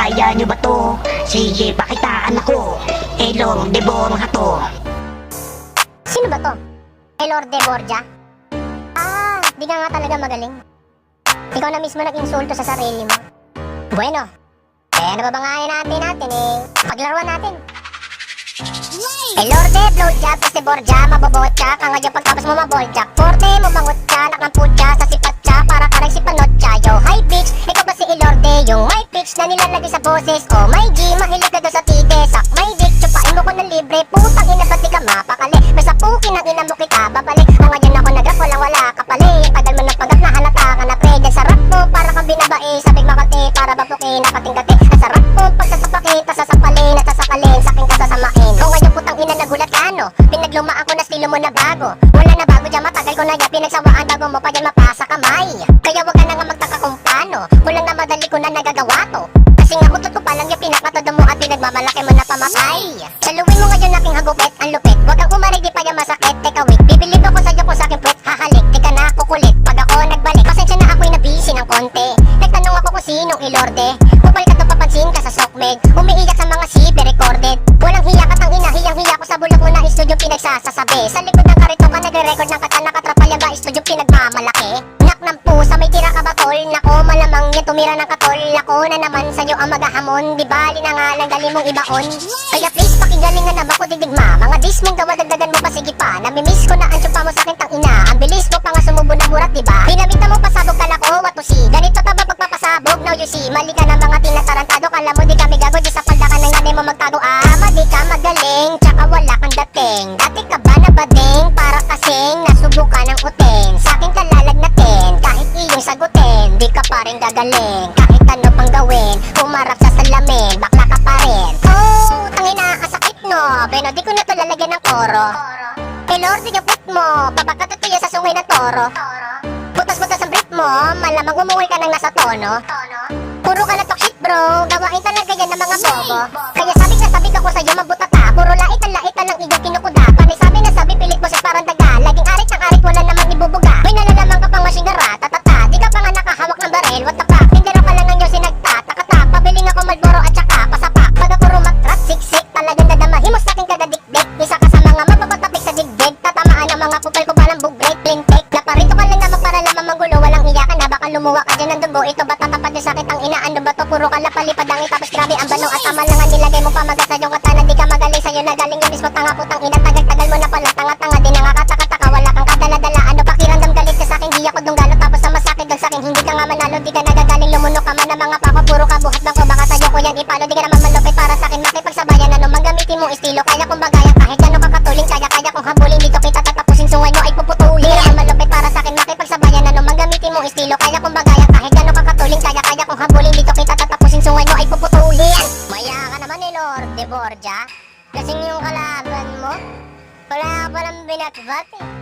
Kaya nyo ba to? Sige, pakitaan ako. Elong de Borja to. Sino ba to? Elor de Borja? Di ka nga talaga magaling. Ikaw na mismo nag-insulto sa sarili mo. Bueno, nababangayan natin paglaruan natin. Elor de blowjob, kasi Borja, mabobotya ka nga dyan pagtapos mo maboljak. Forte mo mangutya, naknamputya, sa sipatya, para karang si panotya. Yo, hi bitch, ikaw ba si Elorde? Yung my pitch na nilalagay sa boses. Oh my G, mahilig ka doon sa tide. Sak my dick, tsupain mo ko na libre. Putang ina, ba't di ka mapakali? Basta pukin ang ina mo kita, babalik. Ang nga dyan ako nagrap, wala ka pali. Tagal mo ng pagap na halata ka na pre. Dyan sarap mo, para kang binabae. Sabig makati, para babukin, nakatingkati. Ang sarap mo, pagsasapakit, tasasapalin, natasakalin, saking kasasamain. Kung ngayon putang ina nagulat ka ano? Pinaglumaan ko na estilo mo na bago. Wala na bago dyan, matagal ko na yan pinagsawaan bago mo pa dyan mapasa kamay. Kaya wag ka na nga magtaka kung paano. Kulang na madali ko na nagagawa to. Kasi nga utot ko pa lang yung pinakatodo mo at pinagmamalaki mo na pamapay. Saluin mo ngayon aking hagupit, ang lupit. Wag kang umarig, di pa yan masakit. Teka wait, bibilib ako sa'yo kung sa'king puwet. Hahalik, di ka na kukulit. Pag ako nagbalik, pasensya na ako'y nabisi ng konti. Nagtanong ako kung sinong Elorde. Kupal ka to, papansin ka sa sokmed. Umiiyak sa mga CP recorded. Walang hiya ka tang ina, hiyang-hiya ko sa bulak mo na studio pinagsasasabi. Sa likod ng karito ka nagre-record ng kata, nakatrapal yan ba studio pinagmamalaki? Nak ng pusa, may tira ka ba tol? Nako, malamang yan tumira ng katol. Ako na naman sa'yo ang magahamon. Di bali na nga lang dali mong ibaon. Kaya please, pakigalingan na bako didigma. Mga dis mong gawa, dagdagan mo pa, sige pa. Namimiss ko na ang tsupa mo sa'kin tang ina. Ang bilis mo pa nga sumubo na murat, diba? Pinamita mo pasabog kalako, what to see? Ganito taba pagpapasabog, now you see. Mali ka ng mga tinatarantado, kala mo di kami gago. Di sa palda ka ng nanay mo magtago. Di ka magaling, tsaka wala kang dating. Dati ka ba na bading? Para kasing nasubukan ng uteng. Sa'kin ka lalagnatin, kahit iyong sagutin. Di ka pa rin gagaling, kahit ano pang gawin. Umarap sa salamin, bakla ka pa rin. Oh, tangina, kasakit no. Pero di ko na to lalagyan ng koro. Elor, di put mo, papakatutuya sa sungay ng toro. Butas-butas ang brief mo, malamang umuwi ka nang nasa tono. Puro ka na talk shit bro, gawain talaga yan ng mga bobo. Kaya sabi ako sa'yo mabutata. Puro lait lang iyong kinukuda. Panay sabi na sabi pilit mo sa parang daga. Laging arit ng arit, wala namang ibubuga. May nalalaman ka pang masyingara, tatata. Di ka pa nga nakahawak ng barel, what the fuck? Tindero ka lang ang yung sinagtatakata. Pabiling ako Malboro at saka pasapak. Pag ako rumatrat, siksik, talagang dadamahimos sa'king kagadikdik. Isa ka sa mga mapapatapik sa digdig. Tatamaan ang mga kupal ko palang bugret, lintik. Naparito ka lang naman para lamang manggulo. Walang iyakan na baka lumuwa ka dyan ng dugo. Ito ba tatapad yung sakit ang ina? Ano ba to? Puro ka lapalipad ang tapos grabe ang banong at tama lang ang nilagay mo pamagas sa yung katana. Di ka magaling sa'yo na galing yung mismo tanga putang ina. Tagal-tagal mo na pala tanga-tanga. Di nangakataka-taka, wala kang kadala-dala. Ano pakiramdam galit ka sa'kin? Hiya ko dong galo tapos sa masakit dong sa'kin. Hindi ka nga manalo, di ka nagagaling. Lumunok ka man ng mga pako. Puro ka buhat bangko, baka sa'yo ko yan ipalo. Di ka naman malupit para sa'kin makipagsabayan. Ano mang gamitin mo estilo, kaya kong bagayan. Kahit gano'n ka katuling, kaya kong habulin. Dito kita tatapusin, sungay mo ay puputulin. Di ka naman malupit para sa'kin makipagsabayan. Ano mang gamitin mo estilo, kaya kong bagayan. Kahit gano'n ka katuling, kaya kong habulin. Dito kita tatapusin, sungay mo ay puputulin. Maya ka naman ni Lord de Borja. Kasing yung kalaban mo, wala ka palang binatbat eh.